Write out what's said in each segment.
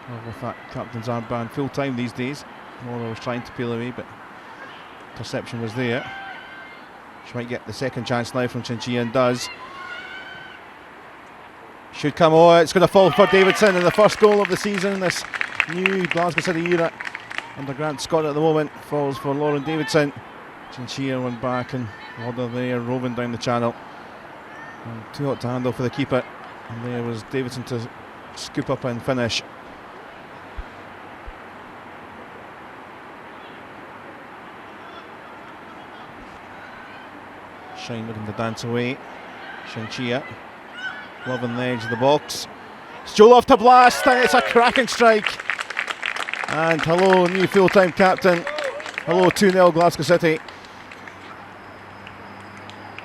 Well, with that captain's armband full time these days. Laura was trying to peel away, but interception was there. She might get the second chance now from Chinchilla, and does. Should come. Oh, it's going to fall for Davidson, and the first goal of the season in this new Glasgow City era under Grant Scott at the moment falls for Lauren Davidson. Chinchilla went back, and Lauder there roving down the channel. And too hot to handle for the keeper. And there was Davidson to scoop up and finish. Shine looking to dance away. Chinchilla loving the edge of the box. Stoloff to blast, and it's a cracking strike. And hello, new full-time captain. Hello, 2-0 Glasgow City.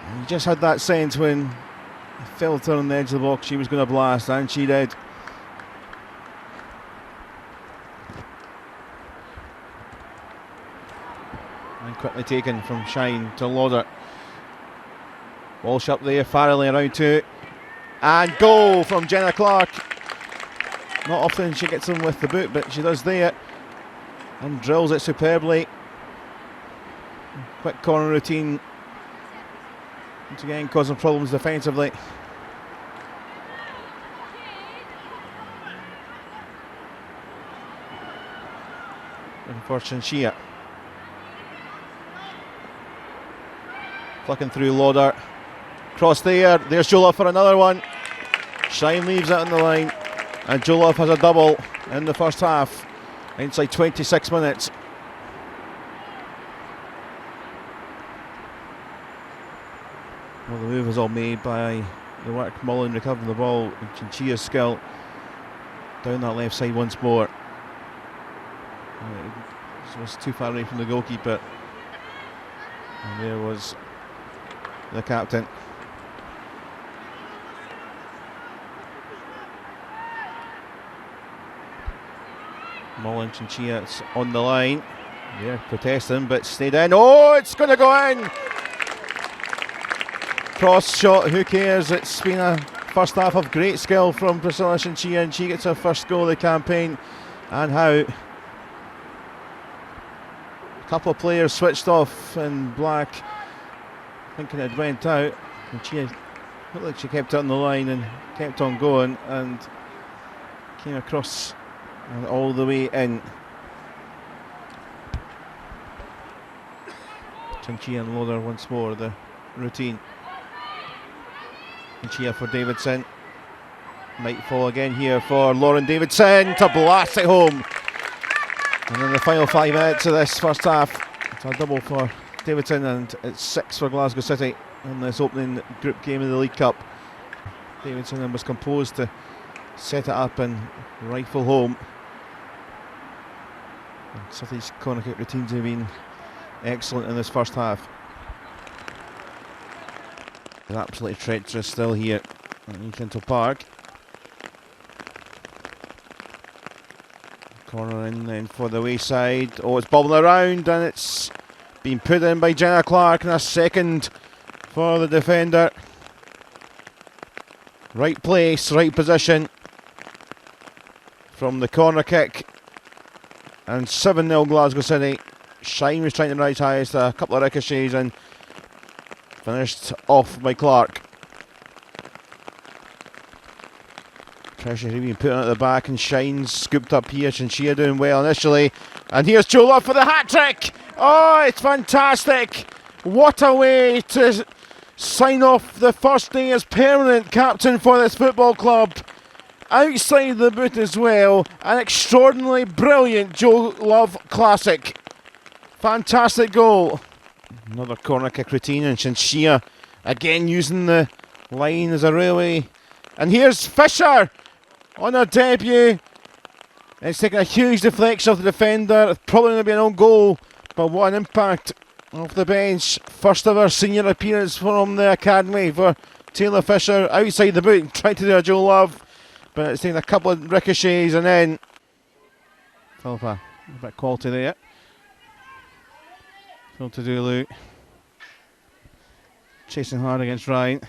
And you just had that sense when he fell to her on the edge of the box, she was going to blast, and she did. And quickly taken from Shine to Lauder. Walsh up there, Farrelly around two. And goal from Jenna Clark. Not often she gets them with the boot, but she does there. And drills it superbly. Quick corner routine. Once again, causing problems defensively. And for Chinchilla. Flicking through Lauder. Cross there, there's Joloff for another one. Shine leaves it on the line, and Joloff has a double in the first half, inside 26 minutes. Well, the move was all made by the work Mullen recovering the ball, and Chinchilla's skill down that left side once more. It was too far away from the goalkeeper, and there was the captain. Mullen, Chinchilla on the line. Yeah, protesting, but stayed in. Oh, it's going to go in! Cross shot, who cares? It's been a first half of great skill from Priscilla Chinchilla, and she gets her first goal of the campaign. And how a couple of players switched off in black, thinking it went out. Chinchilla looked like she kept it on the line and kept on going, and came across and all the way in. Chinchilla and Lauder once more, the routine. Chinchilla for Davidson. Might fall again here for Lauren Davidson to blast it home. And in the final 5 minutes of this first half, it's a double for Davidson, and it's 6 for Glasgow City in this opening group game of the League Cup. Davidson was composed to set it up and rifle home. And City's corner kick routines have been excellent in this first half. It's absolutely treacherous still here at Ekental Park. Corner in then for the wayside. Oh, it's bobbling around, and it's been put in by Jenna Clark, and a second for the defender. Right place, right position from the corner kick. And 7-0 Glasgow City. Shine was trying to rise highest, a couple of ricochets, and finished off by Clark. Pressure being put on at the back, and Shine's scooped up here. Chinchilla doing well initially. And here's Joloff for the hat-trick! Oh, it's fantastic! What a way to sign off the first day as permanent captain for this football club. Outside the boot as well, an extraordinarily brilliant Joe Love classic. Fantastic goal. Another corner kick routine, and Chinchilla again using the line as a railway. And here's Fisher on her debut. It's taken a huge deflection of the defender. It's probably going to be an own goal, but what an impact off the bench. First ever senior appearance from the academy for Taylor Fisher. Outside the boot, trying to do a Joe Love, but it's taken a couple of ricochets, and then Philippa, a bit of quality there. Phil to Dulu chasing hard against Ryan.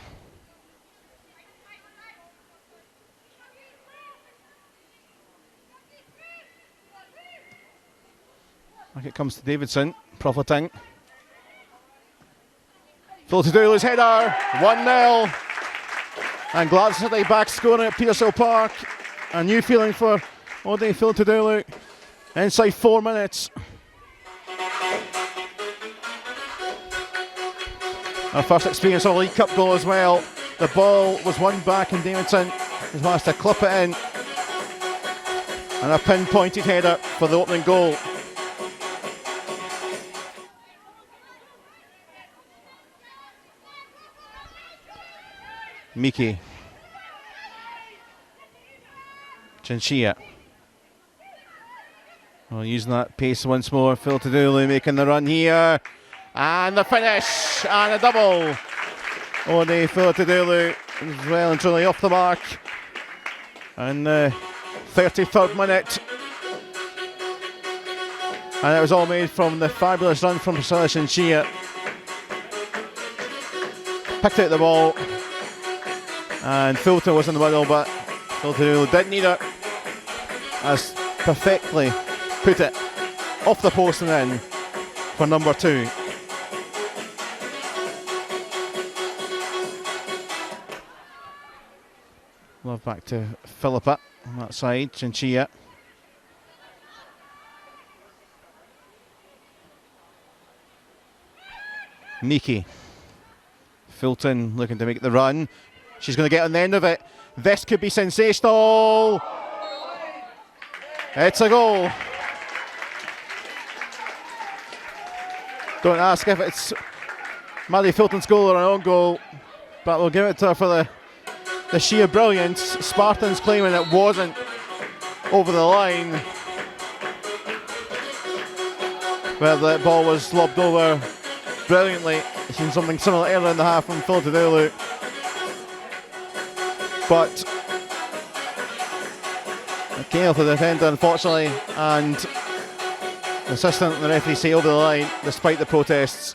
Back it comes to Davidson, profiting. Phil Tudulu's header, 1-0. And Glasgow City back scoring at Petershill Park. A new feeling for Ode Phil Tudulu. Inside 4 minutes. Our first experience of a League Cup goal as well. The ball was won back and Davidson has managed to clip it in. And a pinpointed header for the opening goal. Miki. Chinchilla. Well, using that pace once more. Phil Tudulu making the run here. And the finish. And a double. Ode Phil Tudulu is well and truly off the mark. And the 33rd minute. And it was all made from the fabulous run from Priscilla Chinchilla. Picked out the ball. And Filter was in the middle, but Phil Tudulu didn't need it. As perfectly put it off the post and in for number 2. Love back to Philippa on that side, Chinchilla. Miki. Fulton looking to make the run. She's going to get on the end of it. This could be sensational. It's a goal. Don't ask if it's Maddie Fulton's goal or an own goal, but we'll give it to her for the sheer brilliance. Spartans claiming it wasn't over the line, where the ball was lobbed over brilliantly. I've seen something similar earlier in the half from Phil Tudulu. But it came off the defender, unfortunately, and the assistant and the referee say over the line despite the protests.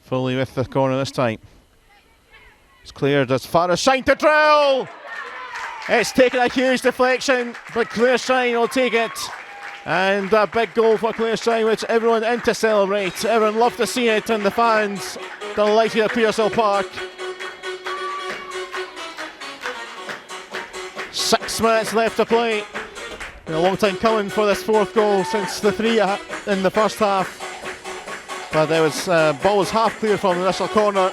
Fully with the corner this time. It's cleared as far as Shine to drill. It's taken a huge deflection, but Claire Shine will take it. And a big goal for Claire Shine, which everyone in to celebrate. Everyone loved to see it, and the fans delighted at Petershill Park. 6 minutes left to play. Been a long time coming for this 4th goal since the 3 in the first half. But there was ball was half clear from the initial corner,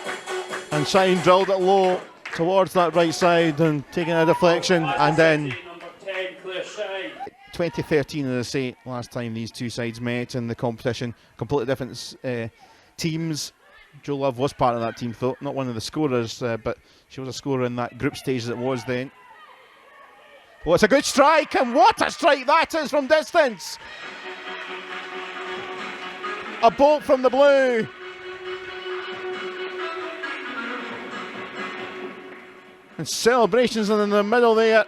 and Shine drilled it low towards that right side and taking a deflection, and then 2013, as I say, last time these two sides met in the competition. Completely different teams. Jo Love was part of that team, though, not one of the scorers, but she was a scorer in that group stage as it was then. Oh, it's a good strike, and what a strike that is from distance! A bolt from the blue. And celebrations in the middle there.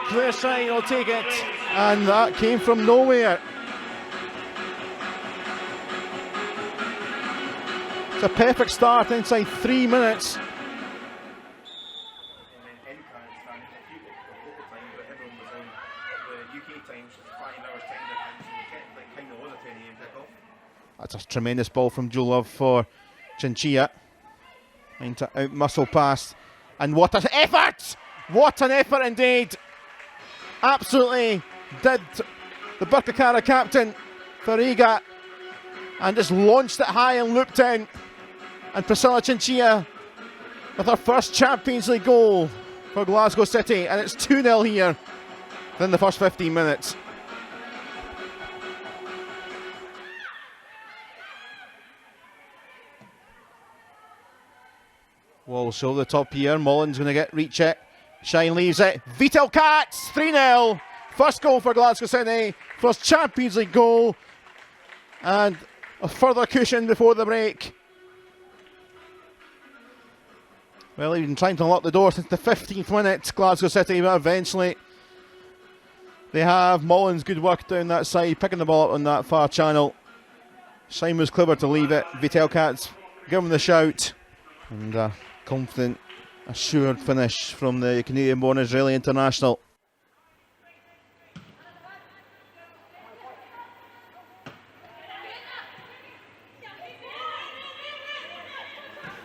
Claire Shine will take it, and that came from nowhere. It's a perfect start inside 3 minutes. That's a tremendous ball from Jo Love for Chinchilla. Trying to out-muscle pass. And what an effort! What an effort indeed! Absolutely did the Birkirkara captain, Fariga, and just launched it high and looped in. And Priscilla Chinchilla with her first Champions League goal for Glasgow City. And it's 2-0 here in the first 15 minutes. Walsh over the top here. Mullen's going to get reach it. Shine leaves it. Vital Cats 3-0. First goal for Glasgow City. First Champions League goal. And a further cushion before the break. Well, even trying to unlock the door since the 15th minute. Glasgow City, but eventually they have Mullen's good work down that side, picking the ball up on that far channel. Shine was clever to leave it. Vital Cats give him the shout. And confident, assured finish from the Canadian-born Israeli international.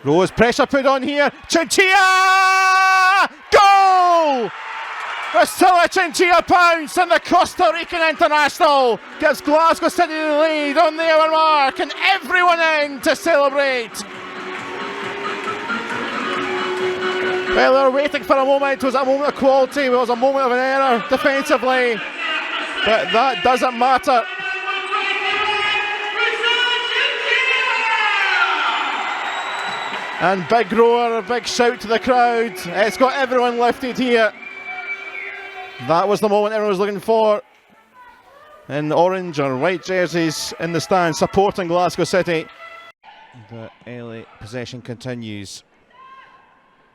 Rose, pressure put on here. Chinchilla! Goal! Priscilla Chinchilla pounds, and the Costa Rican international gives Glasgow City the lead on the hour mark, and everyone in to celebrate. Well, they were waiting for a moment. Was it a moment of quality? Was it a moment of an error defensively? But that doesn't matter. And big roar, a big shout to the crowd. It's got everyone lifted here. That was the moment everyone was looking for. In orange or white jerseys in the stand, supporting Glasgow City. The LA possession continues.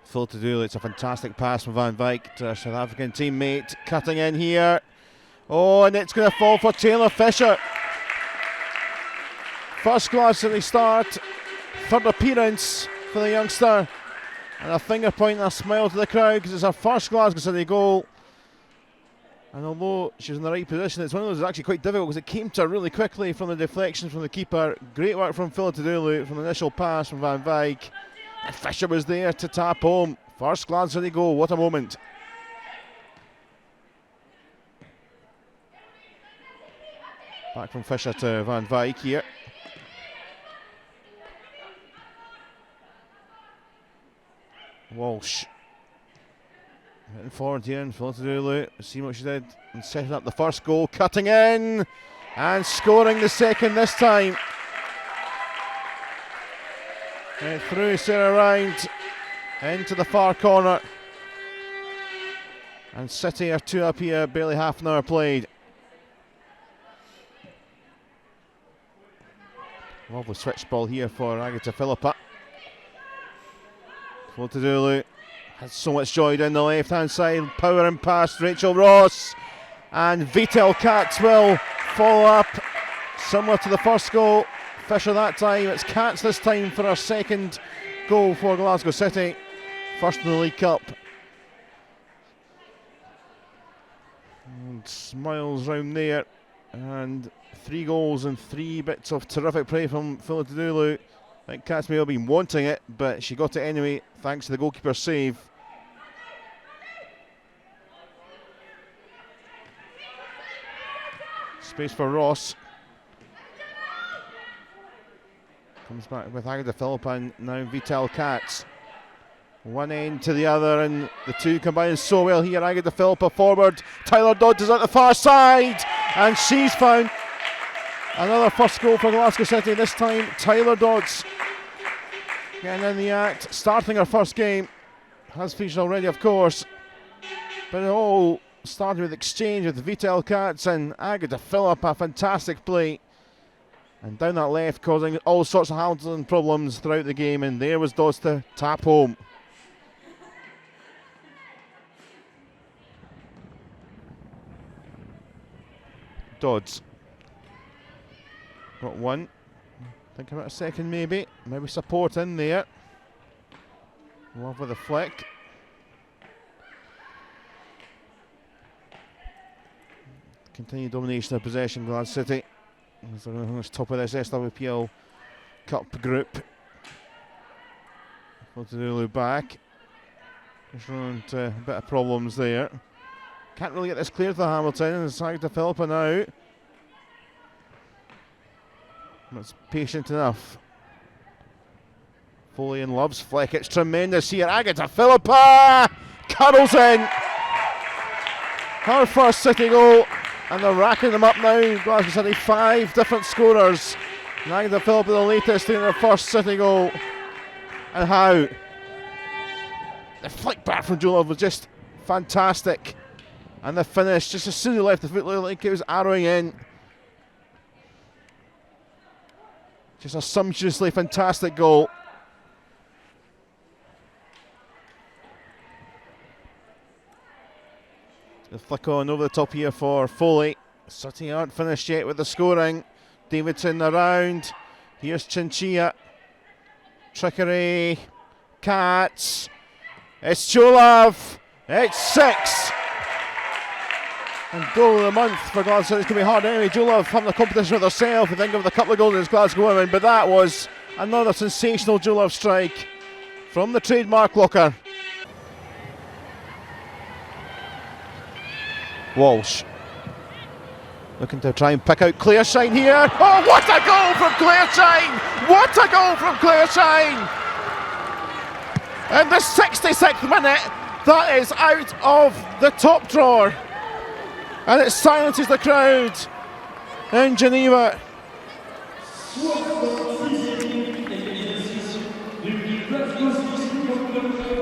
Full to do. It's a fantastic pass from Van Wyk to our South African teammate. Cutting in here. Oh, and it's going to fall for Taylor Fisher. First Glasgow City start. Third appearance for the youngster. And a finger point and a smile to the crowd because it's her first Glasgow City goal. And although she was in the right position, it's one of those that's actually quite difficult because it came to her really quickly from the deflection from the keeper. Great work from Philatidulu from the initial pass from Van Wyk. And Fisher was there to tap home. First Glasgow City goal, what a moment. Back from Fisher to Van Wyk here. Walsh. Hitting forward here and Philatidulu. See what she did and setting up the first goal. Cutting in and scoring the second this time. And through Sarah Round into the far corner. And City are 2 up here, barely half an hour played. Lovely switch ball here for Agatha Philippa. Philatidulu has so much joy down the left hand side, powering past Rachel Ross, and Vitel Katz will follow up, similar to the first goal. Fisher that time, it's Katz this time for her second goal for Glasgow City, first in the League Cup. And smiles round there, and 3 goals and 3 bits of terrific play from Philatidulu. I think Katz may have been wanting it, but she got it anyway thanks to the goalkeeper's save. Space for Ross. Comes back with Agatha Philippa and now Vitel Katz. One end to the other, and the two combine so well here. Agatha Philippa forward. Tyler Dodds is at the far side, and she's found another first goal for Glasgow City. This time Tyler Dodds getting in the act, starting her first game. Has featured already, of course, but it all started with exchange with Vitel Katz and Agatha Philippa. Fantastic play, and down that left, causing all sorts of handling problems throughout the game. And there was Dodds to tap home. Dodds got one. Think about a second, maybe support in there. Love with a flick. Continued domination of possession, Glasgow City. As they're on top of this SWPL Cup group. Philatidulu back. Just run into a bit of problems there. Can't really get this clear to Hamilton, and it's Agatha Philippa now. That's patient enough. Foley and loves flick. It's tremendous here. Agatha Philippa curls in. Her first City goal, and they're racking them up now. Glasgow City 5 different scorers. And Agatha Philippa the latest in her first City goal. And how? The flick back from Julov was just fantastic. And the finish, just as soon as he left the foot, looked like it was arrowing in. Just a sumptuously fantastic goal. The flick on over the top here for Foley. City aren't finished yet with the scoring. Davidson around. Here's Chinchilla. Trickery. Katz. It's Jolov. It's 6. And goal of the month for Glasgow City. It's going to be hard anyway. Jolov having a competition with herself. I think of the couple of goals against Glasgow women, but that was another sensational Jolov strike. from the trademark locker. Walsh looking to try and pick out Claire Shine here. Oh, what a goal from Claire Shine! What a goal from Claire Shine! In the 66th minute, that is out of the top drawer. And it silences the crowd in Geneva.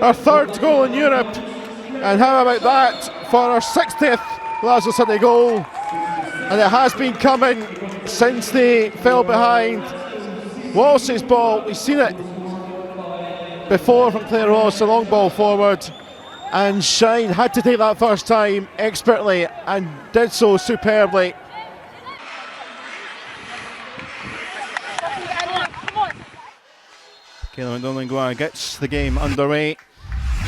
Our third goal in Europe. And how about that for our 60th Glasgow City goal? And it has been coming since they fell behind. Walsh's ball, we've seen it before from Claire Ross, a long ball forward. And Shine had to take that first time expertly and did so superbly. Kayla McDonald gets the game underway.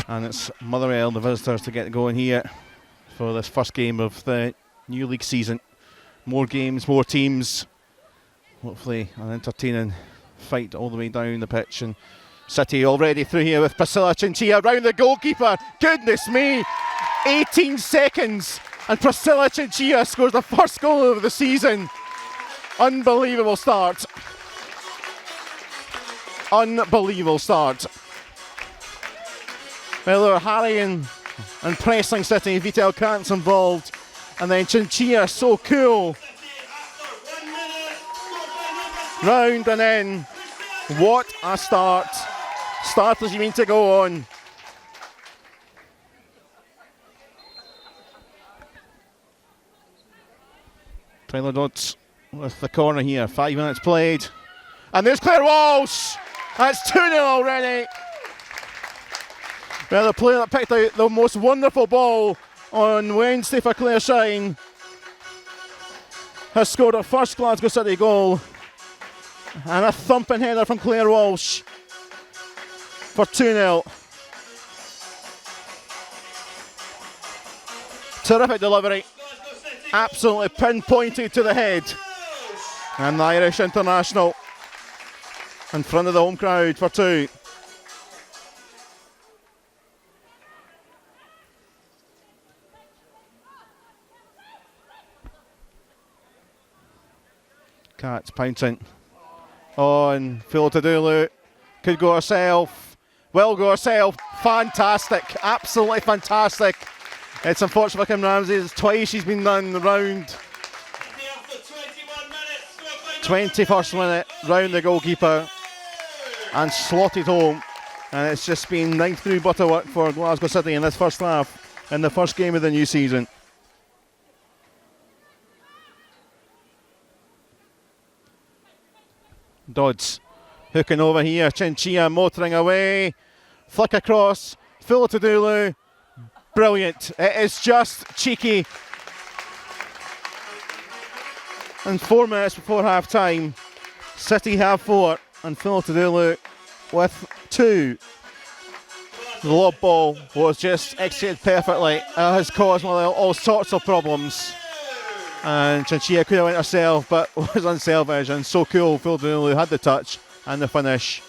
And it's Motherwell, the visitors, to get going here for this first game of the new league season. More games, more teams. Hopefully an entertaining fight all the way down the pitch. And City already through here with Priscilla Chinchilla round the goalkeeper. Goodness me! 18 seconds and Priscilla Chinchilla scores the first goal of the season. Unbelievable start. Unbelievable start. Well, they were harrying and pressing City. Vital Kant's involved. And then Chinchilla, so cool. Round and in. What a start. Start as you mean to go on. Tyler Dodds with the corner here. 5 minutes played. And there's Claire Walsh. That's 2-0 already. Well, the player that picked out the most wonderful ball on Wednesday for Claire Shine has scored her first Glasgow City goal. And a thumping header from Claire Walsh for 2-0. Terrific delivery. Absolutely pinpointed to the head. And the Irish international in front of the home crowd for 2. Kat's pouncing on Philotadulu. Could go herself. Will go herself. Fantastic. Absolutely fantastic. It's unfortunate for Kim Ramsey. It's twice she's been done round. 21st minute, round the goalkeeper and slotted home. And it's just been knife through butterwork for Glasgow City in this first half, in the first game of the new season. Dodds hooking over here. Chinchilla motoring away. Flick across. Philotadulu. Brilliant. It is just cheeky. And 4 minutes before half time, City have 4 and Philotadulu with 2. The lob ball was just executed perfectly. It has caused all sorts of problems. And Chinchilla could have went herself, but was unselfish and so cool. Philotadulu had the touch and the finish.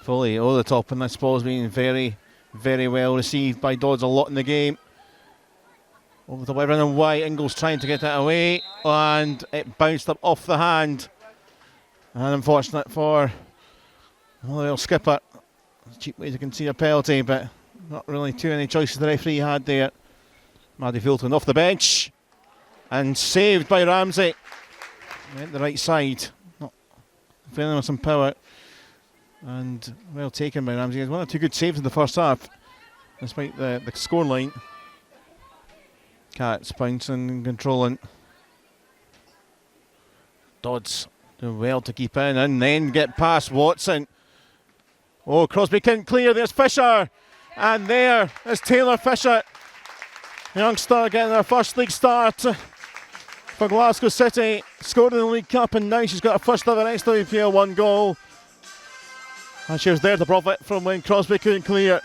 Fully over the top, and this ball's been very, very well received by Dodds a lot in the game. Over the way running wide, Ingles trying to get that away, and it bounced up off the hand. And unfortunate for the skipper. Cheap way to concede a penalty, but not really too many choices the referee had there. Maddie Fulton off the bench and saved by Ramsey. Went the right side, not feeling with some power, and well taken by Ramsey. One or two good saves in the first half, despite the scoreline. Kat's bouncing and controlling. Dodds doing well to keep in and then get past Watson. Oh, Crosby couldn't clear. There's Fisher, and there is Taylor Fisher. Youngster getting her first league start for Glasgow City. Scored in the League Cup, and now she's got her first ever XWPL 1 goal. And she was there to profit from when Crosby couldn't clear.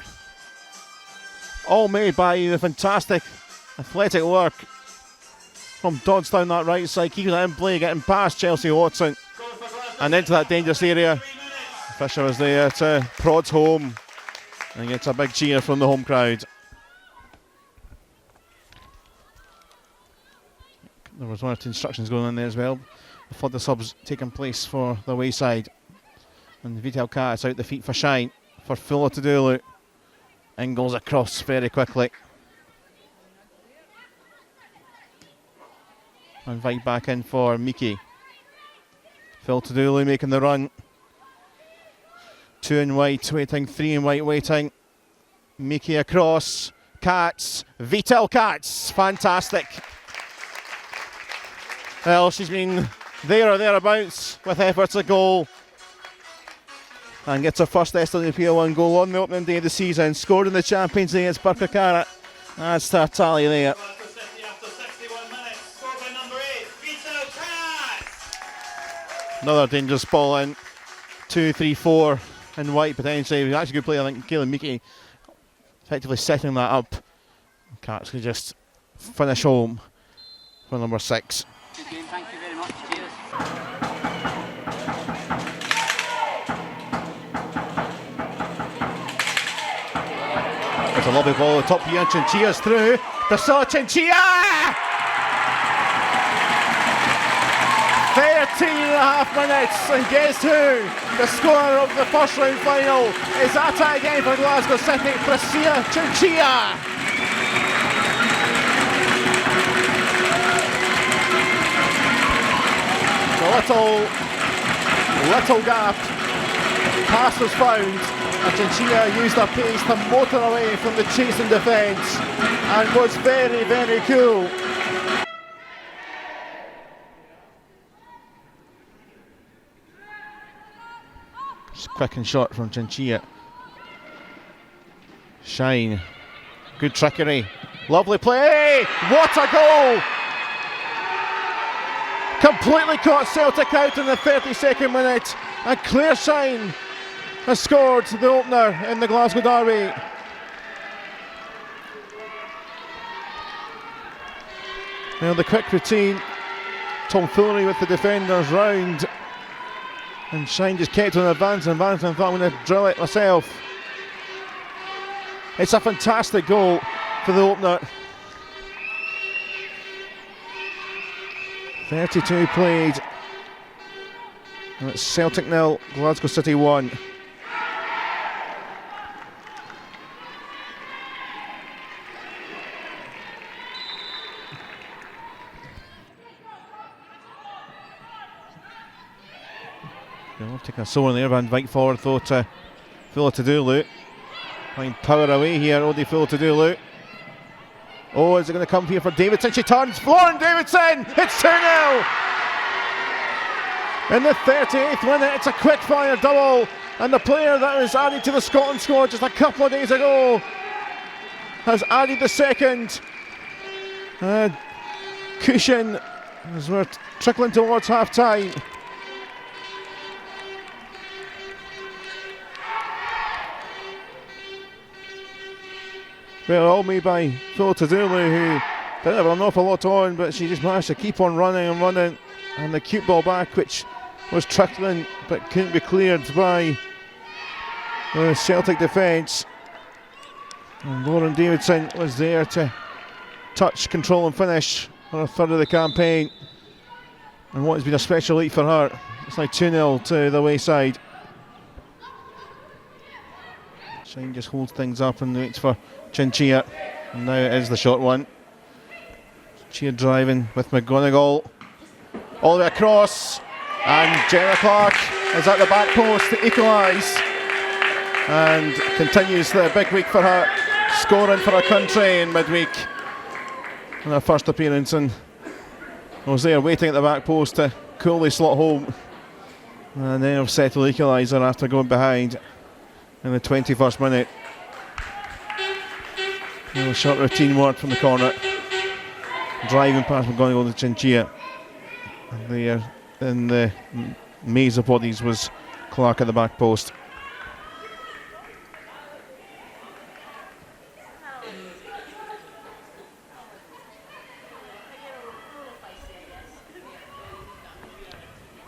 All made by the fantastic athletic work from Dodds down that right side, keeping that in play, getting past Chelsea Watson and into that dangerous area. Fisher was there to prod home and gets a big cheer from the home crowd. There was one or two instructions going on there as well before the subs taking place for the away side. And Vital Katz out the feet for Shine, for Fuller to do. And goes across very quickly. And right back in for Miki. Phil Tadulu making the run. 2 in white waiting, 3 in white waiting. Miki across. Katz. Vital Katz. Fantastic. Well, she's been there or thereabouts with efforts at goal. And gets her first SWPL1 goal on the opening day of the season. Scored in the Champions League against Birkirkara. That's her tally there. Glasgow City after 61 minutes. Scored by number 8, Vital Katz. Another dangerous ball in. 2, 3, 4 in white potentially. It was actually a good play. I think Kaelin Miki effectively setting that up. Katz could just finish home for number 6. Good game, thank you very much. Cheers. It's a lovely ball at the top here. Chinchilla's through. Priscilla Chinchilla! 13 and a half minutes, and guess who? The scorer of the first round final is at it again for Glasgow City, Priscilla Chinchilla. The little gap, pass was found, and Chinchilla used her pace to motor away from the chasing defence and was very, very cool. Just quick and short from Chinchilla. Shine. Good trickery. Lovely play. What a goal! Completely caught Celtic out in the 32nd minute, and Claire Shine has scored the opener in the Glasgow derby. Now the quick routine, Tom Foolery with the defenders round, and Shine just kept on advancing and thought, I'm going to drill it myself. It's a fantastic goal for the opener. 32 played, and it's Celtic 0, Glasgow City 1. They'll take a sore in there, and right forward though to Fuller to do. Find power away here, Odie Fuller to do. Oh, is it going to come here for Davidson? She turns. Lauren Davidson! It's 2-0! In the 38th minute, it's a quick fire double. And the player that was added to the Scotland squad just a couple of days ago has added the second. Cushion as we're trickling towards half time. Well, all made by Phil Tadulu, who didn't have an awful lot on, but she just managed to keep on running and running. And the cute ball back, which was trickling but couldn't be cleared by the Celtic defence. And Lauren Davidson was there to touch, control and finish on a third of the campaign. And what has been a special week for her. It's now 2-0 to the away side. Shine just holds things up and waits for Chinchilla, and now it is the short one. Chinchilla driving with McGonigal all the way across, and Jenna Clark is at the back post to equalise, and continues the big week for her, scoring for her country in midweek in her first appearance, and was there waiting at the back post to coolly slot home, and then have settled equaliser after going behind in the 21st minute. A short routine work from the corner. Driving past McGonigal to Chinchilla. And there in the maze of bodies was Clark at the back post.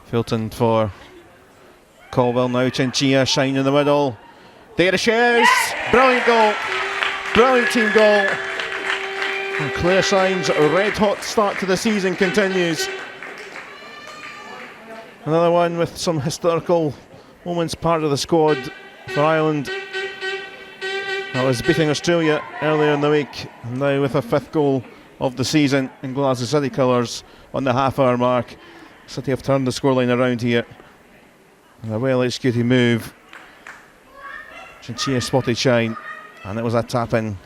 Filton for Colville now, Chinchilla, Shine in the middle. There she is! Brilliant goal! Brilliant team goal! And Claire Shine's red hot start to the season continues. Another one with some historical moments, part of the squad for Ireland. That was beating Australia earlier in the week, and now with a 5th goal of the season in Glasgow City colours on the half-hour mark. City have turned the scoreline around here. And a well-executed move. Chinchilla spotted Shine, and it was a tap-in.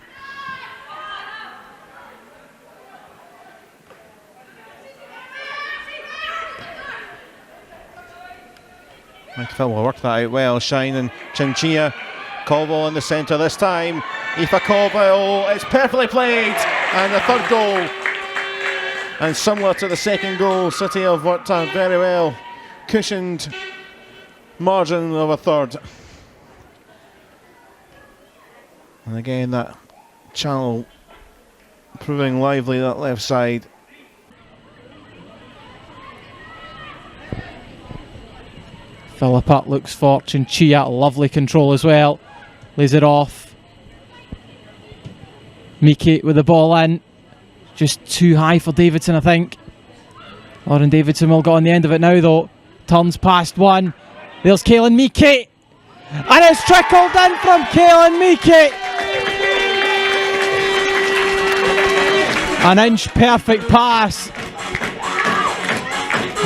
Phil will work that out well. Shine and Chinchilla. Colville in the centre this time. Aoife Colville, it's perfectly played, and the 3rd goal. And similar to the 2nd goal, City have worked out very well. Cushioned margin of a 3rd. And again, that channel proving lively, that left side. Philippa looks for Chinchilla, lovely control as well. Lays it off. Miki with the ball in. Just too high for Davidson, I think. Lauren Davidson will get on the end of it now though. Turns past one. There's Kaylin Miki. And it's trickled in from Kaylin Miki. An inch perfect pass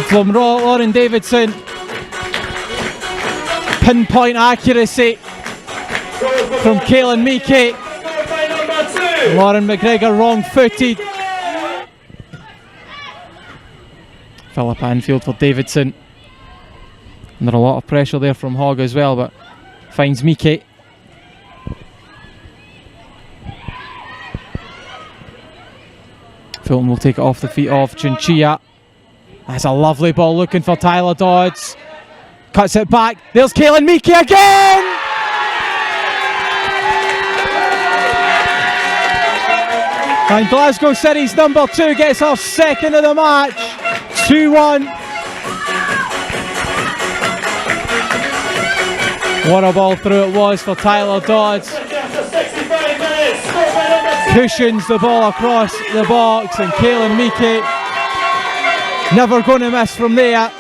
from Lauren Davidson. Pinpoint accuracy from Kaylin Miki. Lauren McGregor wrong-footed. Philippa infield for Davidson. Under a lot of pressure there from Hogg as well, but finds Miki. Fulton will take it off the feet of Chinchilla. That's a lovely ball looking for Tyler Dodds. Cuts it back. There's Kaylin Miki again! And Glasgow City's number 2 gets her 2nd of the match. 2-1. What a ball through it was for Tyler Dodds. Cushions the ball across the box, and Kaylin Miki never going to miss from there.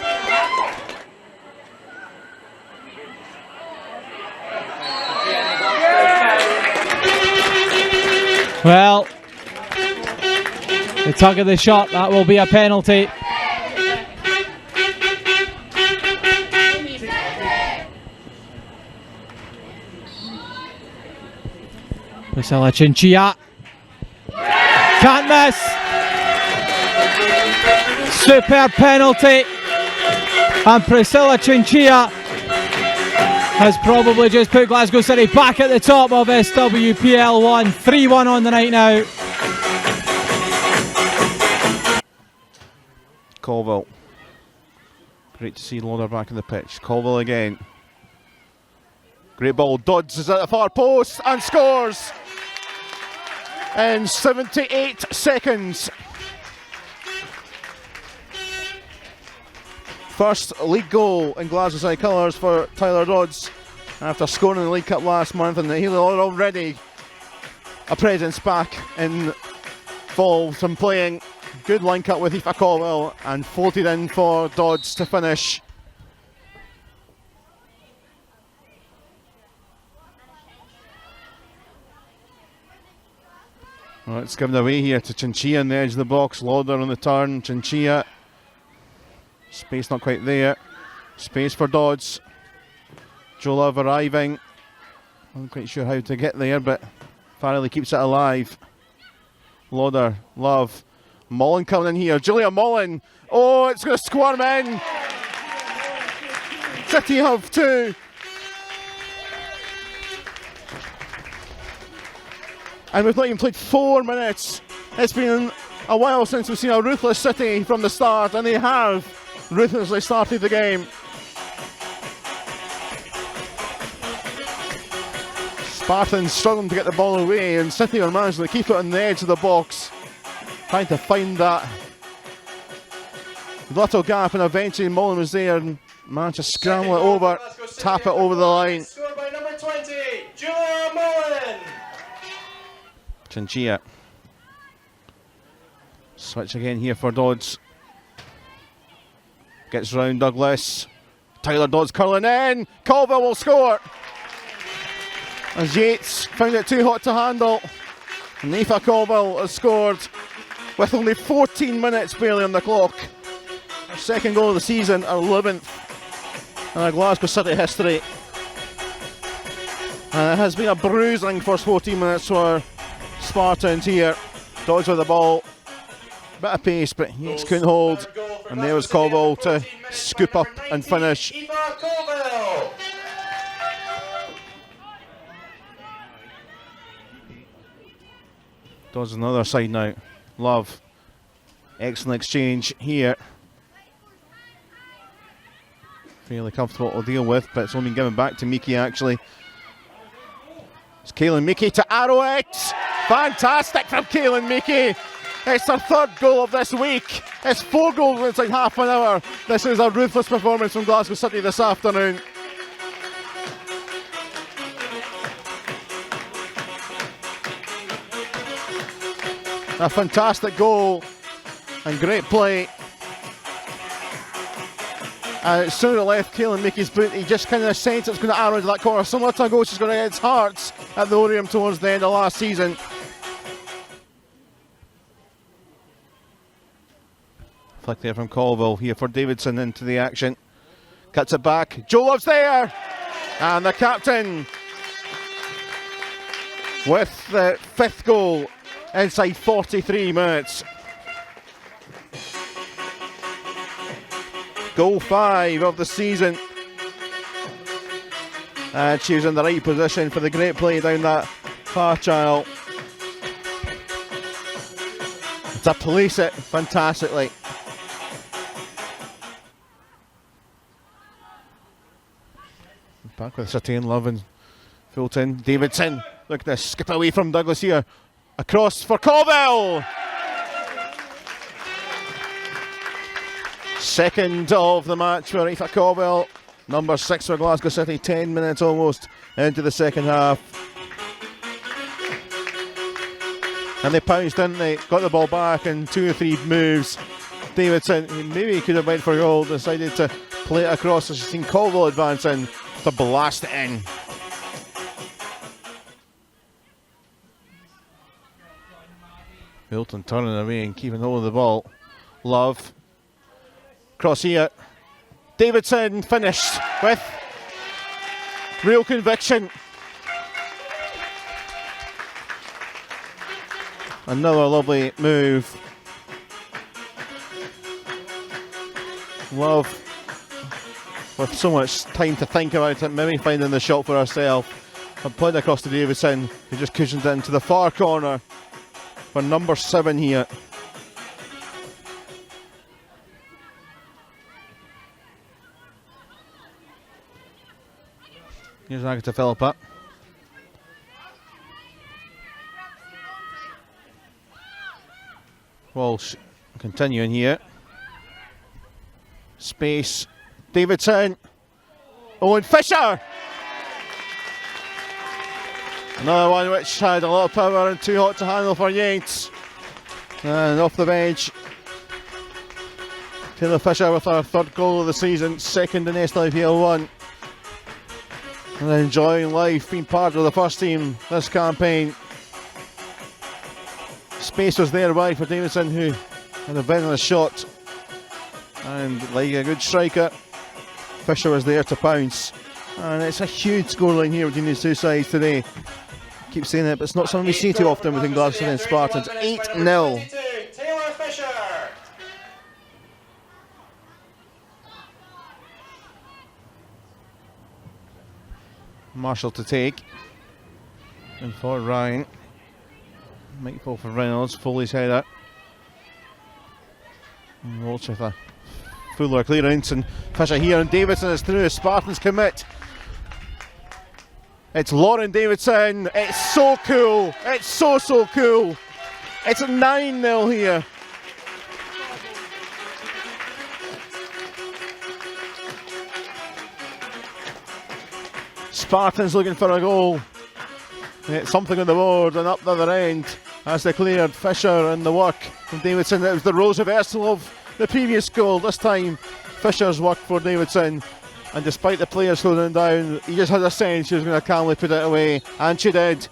Well, the tug of the shot, that will be a penalty. Priscilla Chinchilla can't miss. Superb penalty, and Priscilla Chinchilla has probably just put Glasgow City back at the top of SWPL 1. 3-1 on the night now. Colville. Great to see Lauder back in the pitch. Colville again. Great ball. Dodds is at the far post and scores in 78 seconds. First league goal in Glasgow City colours for Tyler Dodds after scoring in the League Cup last month, and he's already a presence back involved from playing. Good link up with Aoife Colville and floated in for Dodds to finish. Well, it's given away here to Chinchilla on the edge of the box. Lauder on the turn. Chinchilla. Space not quite there. Space for Dodds. Joe Love arriving. I'm not quite sure how to get there, but Farrelly keeps it alive. Lauder, Love. Mullen coming in here. Julia Mullen. Oh, it's going to squirm in. City have 2. And we've not even played 4 minutes. It's been a while since we've seen a ruthless City from the start, and they have ruthlessly started the game. Spartans struggling to get the ball away, and City are managing to keep it on the edge of the box, trying to find that little gap, and eventually Mullen was there and managed to scramble it over, tap it over the line. Scored by number 20, Julia Mullen. Chinchilla. Switch again here for Dodds. Gets round Douglas. Tyler Dodds curling in. Colville will score. As Yates found it too hot to handle. And Aoife Colville has scored with only 14 minutes barely on the clock. Her second goal of the season, her 11th in Glasgow City history. And it has been a bruising first 14 minutes for Spartans here. Dodds with the ball. Bit of pace, but Yates couldn't hold. And there was Colville to scoop up and finish. Aoife Colville. Dodds on the other side now. Love. Excellent exchange here. Fairly comfortable to deal with, but it's only been given back to Miki actually. It's Kaylin Miki to Arrowhead. Fantastic from Kaylin Miki. It's her third goal of this week. It's 4 goals inside half an hour. This is a ruthless performance from Glasgow City this afternoon. A fantastic goal and great play. And as soon as it left Kaylin Mickey's boot, he just kind of sensed it's going to arrow into that corner. Similar to a goal she's going to get Hearts at the Orium towards the end of last season. Flick there from Colville here for Davidson into the action. Cuts it back. Joe Love's there. And the captain with the 5th goal inside 43 minutes. Goal 5 of the season. And she was in the right position for the great play down that far channel. To police it fantastically. Back with City and Love and Fulton. Davidson. Look at this. Skip away from Douglas here. Across for Colville. Second of the match for Aoife Colville. Number 6 for Glasgow City. 10 minutes almost into the second half. And they pounced, didn't they? Got the ball back in 2 or 3 moves. Davidson, maybe he could have went for a goal, decided to play it across. As you've seen Colville advancing to blast it in. Milton turning away and keeping hold of the ball. Love. Cross here. Davidson finished with real conviction. Another lovely move. Love with so much time to think about it, maybe finding the shot for herself. And played across to Davidson, who just cushioned it into the far corner for number 7 here. Here's Agatha Philippa. Walsh continuing here. Space. Davidson. Owen Fisher. Another one which had a lot of power and too hot to handle for Yates. And off the bench, Taylor Fisher with her 3rd goal of the season, 2nd in SWPL 1. And enjoying life, being part of the first team this campaign. Space was there wide for Davidson, who had a venomous shot. And like a good striker, Fisher was there to pounce. And it's a huge scoreline here between these two sides today. Keep saying it, but it's not something we see too often within Glasgow City and Spartans. 8-0. Taylor Fisher. Marshall to take. And for Ryan. Might fall for Reynolds. Foley's header. And Walsh with a fuller clearance. And Fisher here. And Davidson is through. Spartans commit. It's Lauren Davidson. It's so cool. It's so cool. It's a 9-0 here. Spartans looking for a goal. It's something on the board and up the other end as they cleared Fisher and the work from Davidson. It was the rose reversal of the previous goal. This time Fisher's work for Davidson, and despite the players holding down, he just had a sense she was going to calmly put it away, and she did.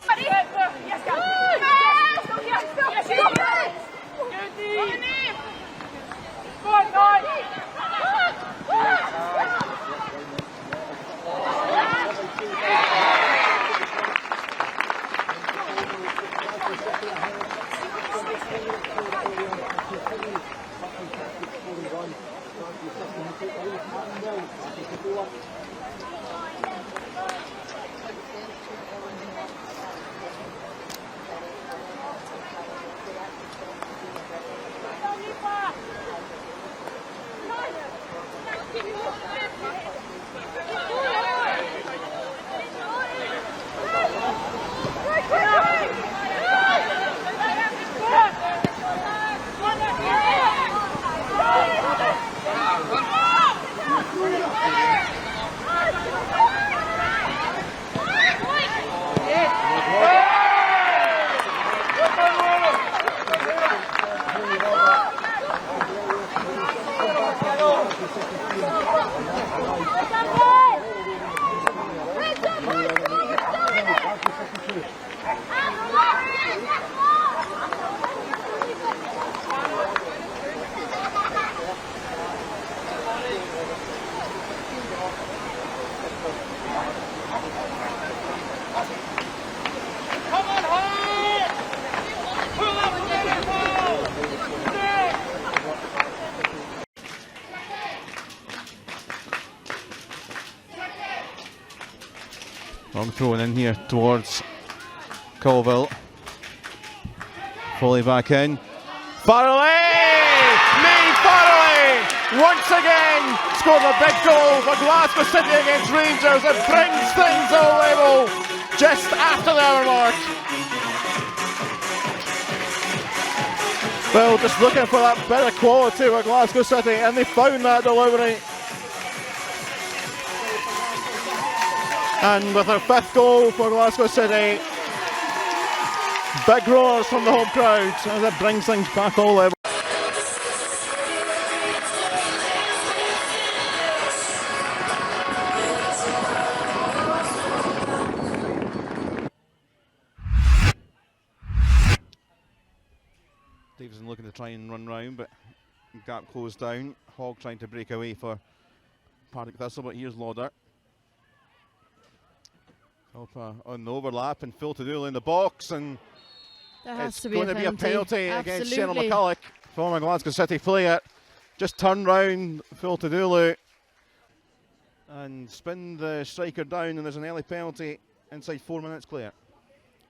Long thrown in here towards Colville. Foley back in. Farrelly! Lee Farrelly! Once again scored a big goal for Glasgow City against Rangers. It brings things all level just after the hour mark. Well, just looking for that bit of quality with Glasgow City, and they found that delivery. And with her 5th goal for Glasgow City, big roars from the home crowd as it brings things back all level. Davison looking to try and run round, but gap closed down. Hogg trying to break away for Partick Thistle, but here's Lauder. On the overlap and Phil Tadula in the box, and it's going to be a penalty against Cheryl McCulloch, former Glasgow City player. Just turn round Phil Tadula and spin the striker down, and there's an early penalty inside 4 minutes clear.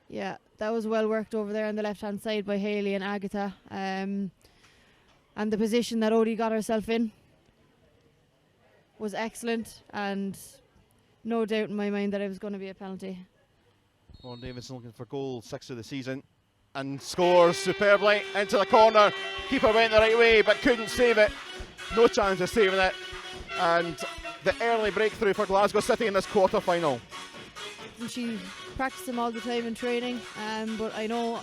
Yeah, that was well worked over there on the left hand side by Haley and Agatha, and the position that Odie got herself in was excellent, and no doubt in my mind that it was going to be a penalty. Lauren Davidson looking for goal 6 of the season and scores superbly into the corner. Keeper went the right way but couldn't save it. No chance of saving it. And the early breakthrough for Glasgow City in this quarter final. And she practiced them all the time in training, but I know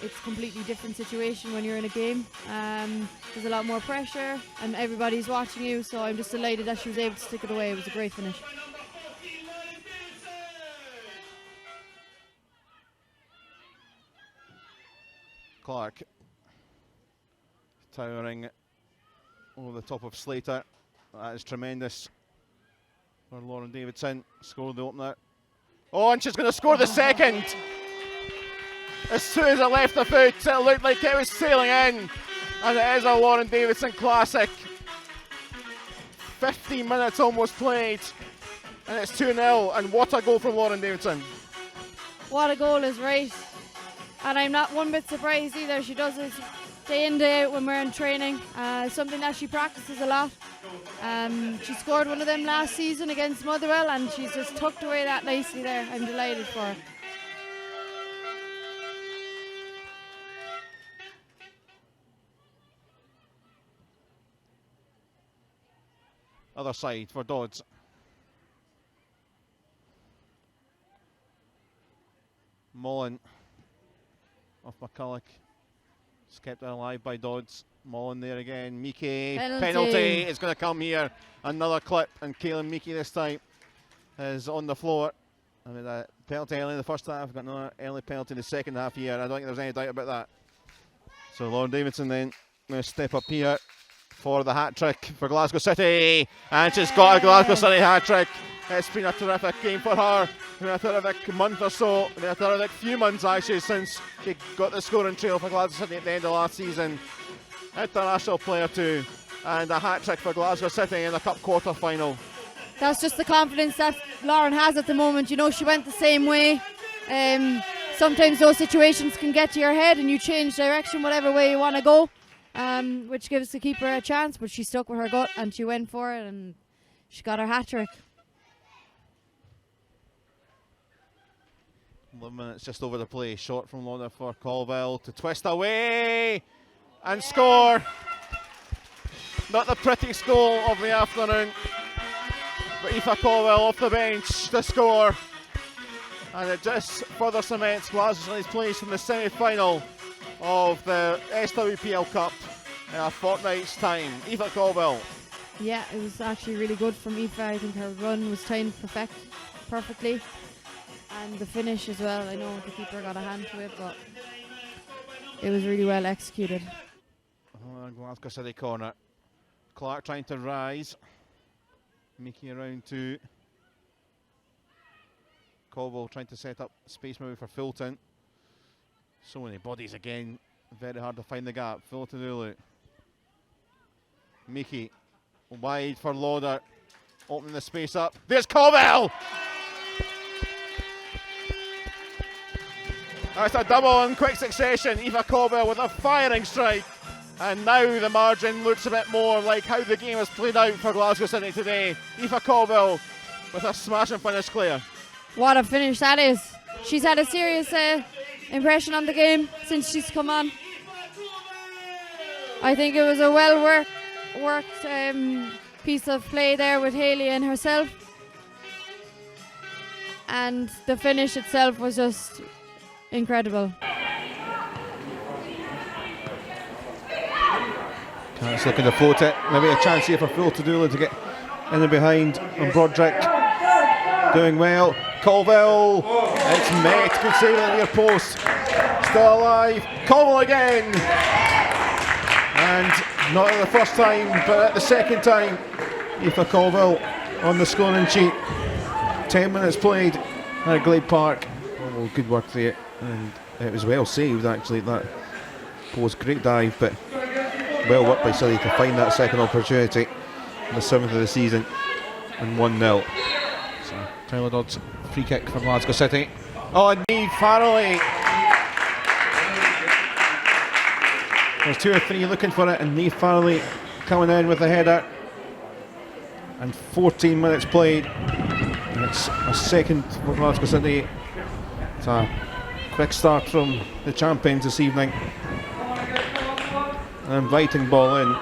it's a completely different situation when you're in a game. There's a lot more pressure and everybody's watching you, so I'm just delighted that she was able to stick it away. It was a great finish. Clark towering over the top of Slater. That is tremendous for Lauren Davidson. Scored the opener. Oh, and she's going to score the second. As soon as it left the foot, it looked like it was sailing in. And it is a Lauren Davidson classic. 15 minutes almost played. And it's 2-0. And what a goal from Lauren Davidson. What a goal is right. And I'm not one bit surprised either. She does it day in, day out when we're in training. Something that she practices a lot. She scored one of them last season against Motherwell, and she's just tucked away that nicely there. I'm delighted for her. Other side for Dodds. Mullen off McCulloch. It's kept alive by Dodds. Mullen there again. Meekie. Penalty is going to come here. Another clip, and Caelan Meekie this time is on the floor. I mean, a penalty early in the first half, got another early penalty in the second half here. I don't think there's any doubt about that. So Lauren Davidson then going to step up here for the hat trick for Glasgow City, and she's got a Glasgow City hat trick. It's been a terrific game for her. It's been a terrific month or so, it's been a terrific few months actually since she got the scoring trail for Glasgow City at the end of last season. International player too, and a hat trick for Glasgow City in the cup quarter final. That's just the confidence that Lauren has at the moment. You know, she went the same way. Sometimes those situations can get to your head and you change direction whatever way you want to go, which gives the keeper a chance, but she stuck with her gut and she went for it and she got her hat trick. 11 minutes just over the play. Short from Lorna for Colville to twist away and score. Not the prettiest goal of the afternoon, but Aoife Colville off the bench to score. And it just further cements Glasgow City's place in the semi-final of the SWPL Cup in a fortnight's time. Aoife Colville. Yeah, it was actually really good from Aoife. I think her run was timed perfectly. And the finish as well. I know the keeper got a hand to it, but it was really well executed. Glasgow City corner. Clark trying to rise. Meekie around to Colville trying to set up space maybe for Fulton. So many bodies again. Very hard to find the gap. Fulton Ulu. Meekie wide for Lauder. Opening the space up. There's Colville! That's a double in quick succession. Aoife Colville with a firing strike. And now the margin looks a bit more like how the game has played out for Glasgow City today. Aoife Colville with a smashing finish clear. What a finish that is. She's had a serious impression on the game since she's come on. I think it was a well worked piece of play there with Hayley and herself. And the finish itself was just incredible. It's looking to float it. Maybe a chance here for Fulton Ulu to get in and behind on Broderick. Doing well. Colville. It's met. Good save on the near post. Still alive. Colville again. And not the first time, but at the second time, Aoife Colville on the scoring sheet. 10 minutes played at Glade Park. Oh, good work there. And it was well saved actually. That was great dive, but well worked by City to find that second opportunity in the 7th of the season, and 1-0. So Tyler Dodds free kick for Glasgow City. Oh, and Niamh Farrelly. There's 2 or 3 looking for it, and Niamh Farrelly coming in with a header. And 14 minutes played. And it's a second for Glasgow City. It's a quick start from the champions this evening. An inviting ball in.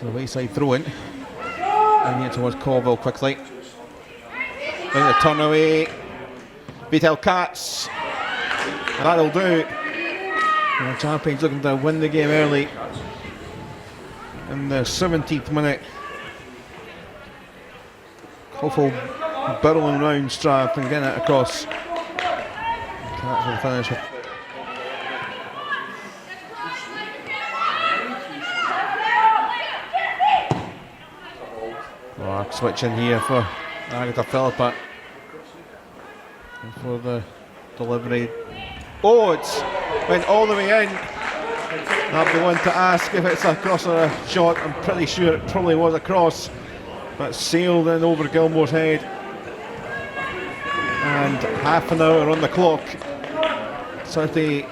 So the wayside throw in. And here towards Colville quickly. Then the turn away. Vital Katz. And that'll do. And the champions looking to win the game early. In the 17th minute. Colville burrowing round Strath and getting it across. Katz will finish with. Switch in here for Agatha Philippa and for the delivery. Oh, it's went all the way in. I'll be one to ask if it's a cross or a shot. I'm pretty sure it probably was a cross, but sailed in over Gilmore's head. And half an hour on the clock. City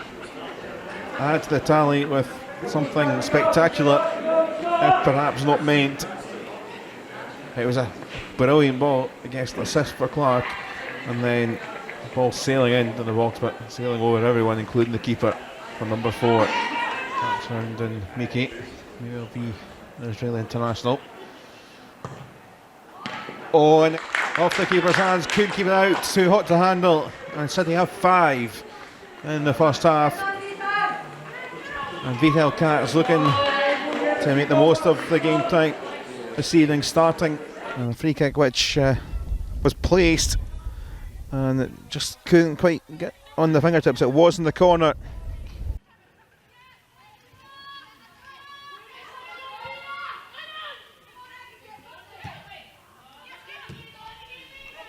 add to the tally with something spectacular, if perhaps not meant. It was a brilliant ball against the assist for Clark, and then the ball sailing into the box, but sailing over everyone, including the keeper for number 4. That's round in Meekie. Maybe it'll be an Israeli international. Oh, and off the keeper's hands, could keep it out, too hot to handle, and City have 5. in the first half. And Vitel Cats looking to make the most of the game time this evening, starting. And a free kick which was placed and it just couldn't quite get on the fingertips. It was in the corner.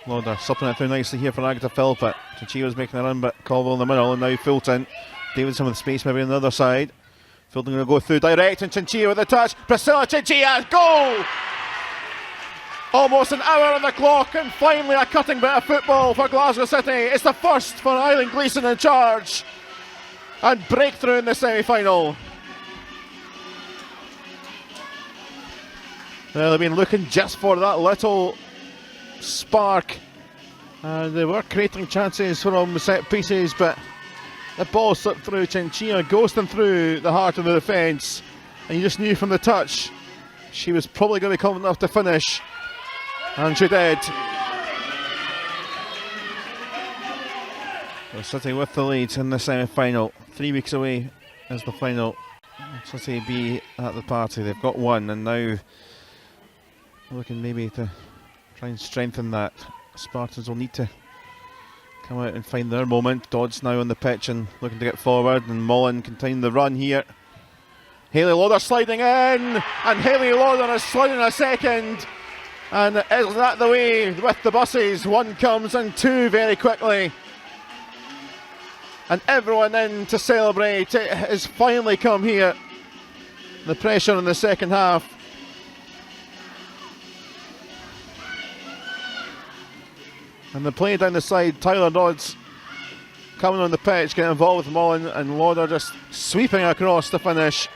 Lauder supping it through nicely here for Agatha Philpott. Chinchilla was making a run, but Colville in the middle, and now Fulton. Davidson with space maybe on the other side. Fulton going to go through direct, and Chinchilla with a touch. Priscilla Chinchilla, goal! Almost an hour on the clock, and finally a cutting bit of football for Glasgow City. It's the first for Eileen Gleeson in charge. And breakthrough in the semi-final. Well, they've been looking just for that little spark. They were creating chances from set pieces, but the ball slipped through Chinchilla, ghosting through the heart of the defence, and you just knew from the touch she was probably going to be confident enough to finish, and she did. So City with the lead in the semi-final. 3 weeks away is the final. City be at the party. They've got one, and now looking maybe to try and strengthen that. Spartans will need to come out and find their moment. Dodds now on the pitch and looking to get forward, and Mullen continue the run here. Hayley Lauder sliding in, and Hayley Lauder is sliding a second, and isn't that the way with the buses? One comes and two very quickly, and everyone in to celebrate. It has finally come here. The pressure in the second half. And the play down the side, Tyler Dodds coming on the pitch, getting involved with Mullen, and Lauder just sweeping across to finish.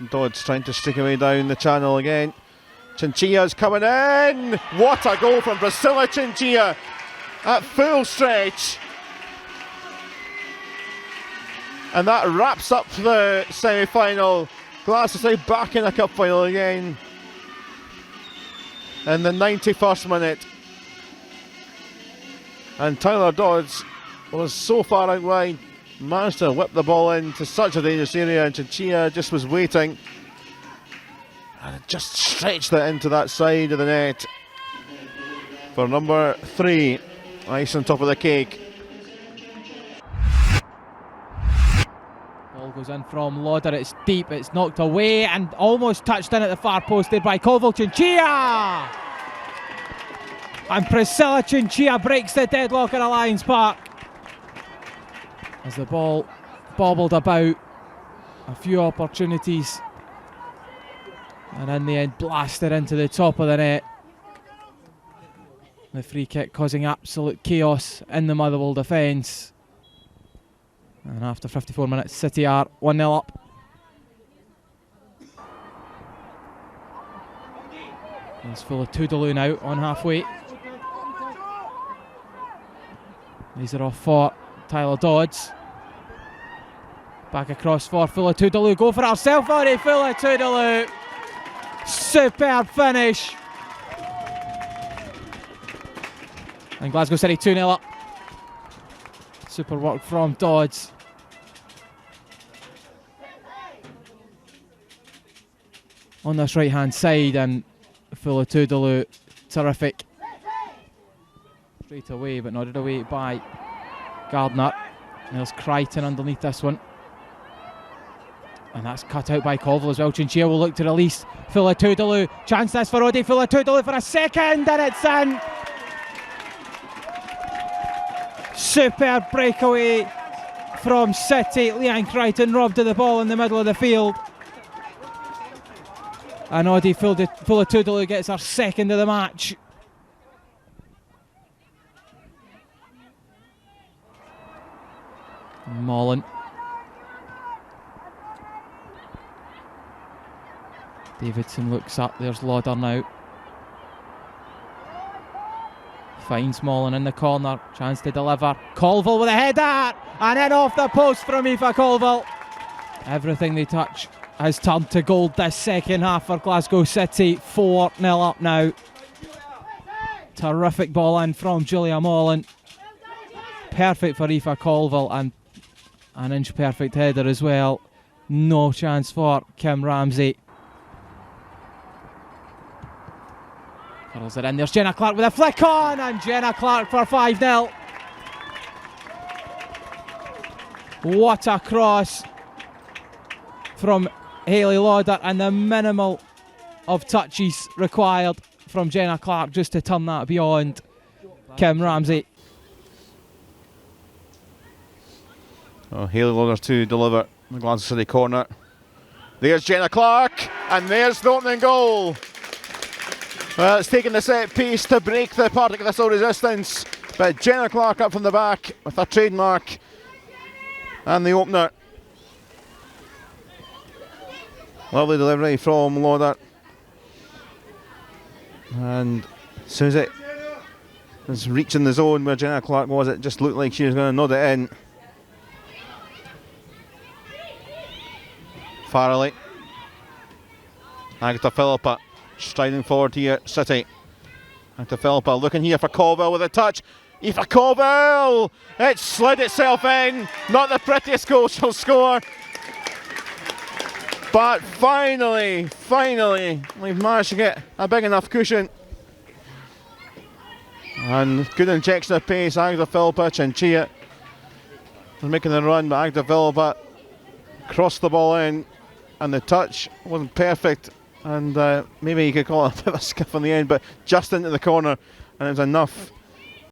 Dodds trying to stick away down the channel again. Chinchilla's coming in! What a goal from Priscilla Chinchilla! At full stretch, and that wraps up the semi-final. Glasgow City back in a cup final again in the 91st minute, and Tyler Dodds was so far out wide, managed to whip the ball into such a dangerous area, and Chinchilla just was waiting and it just stretched it into that side of the net for number 3. Ice on top of the cake. Ball goes in from Lauder, it's deep, it's knocked away and almost touched in at the far post there by Colville. Chinchilla! And Priscilla Chinchilla breaks the deadlock at Alliance Park. As the ball bobbled about, a few opportunities, and in the end blasted into the top of the net. The free kick causing absolute chaos in the Motherwell defence. And after 54 minutes, City are 1-0 up. It's full of Toodaloo now on halfway. These are off for Tyler Dodds. Back across for Fuller Toodaloo. Go for herself, Fuller Toodaloo. Superb finish. And Glasgow City 2-0 up. Super work from Dodds. On this right hand side, and Fuller Toodaloo, terrific. Straight away, but nodded away by Gardner. There's Crichton underneath this one. And that's cut out by Colville as well. Chinchilla will look to release Fuller Toodaloo. Chance this for Odie Fuller Toodaloo for a second, and it's in. Superb breakaway from City. Leanne Crichton robbed of the ball in the middle of the field. And Odie Fuller Toodaloo gets her second of the match. Mullen. Davidson looks up, there's Lauder now. Finds Smallin in the corner, chance to deliver. Colville with a header, and in off the post from Aoife Colville. Everything they touch has turned to gold this second half for Glasgow City. 4-0 up now. Terrific ball in from Julia Mullen. Perfect for Aoife Colville, and an inch perfect header as well. No chance for Kim Ramsey. Curls it in, there's Jenna Clark with a flick on, and Jenna Clark for 5-0. What a cross from Hayley Lauder, and the minimal of touches required from Jenna Clark just to turn that beyond Kim Ramsey. Oh, Hayley Lauder to deliver in the Glasgow City corner. There's Jenna Clark, and there's the opening goal. Well, it's taken the set piece to break the Partick Thistle resistance, but Jenna Clark up from the back with her trademark and the opener. Lovely delivery from Lauder, and as soon as it was reaching the zone where Jenna Clark was, it just looked like she was going to nod it in. Farrelly, Agatha Philippa striding forward here, City. Agatha Philippa looking here for Colville with a touch. Aoife Colville! It slid itself in. Not the prettiest goal she'll score. But finally, we've managed to get a big enough cushion. And good injection of pace, Agatha Philippa, Chinchilla was making the run, but Agatha Philippa crossed the ball in, and the touch wasn't perfect, and maybe you could call it a bit of a skiff on the end, but just into the corner, and it was enough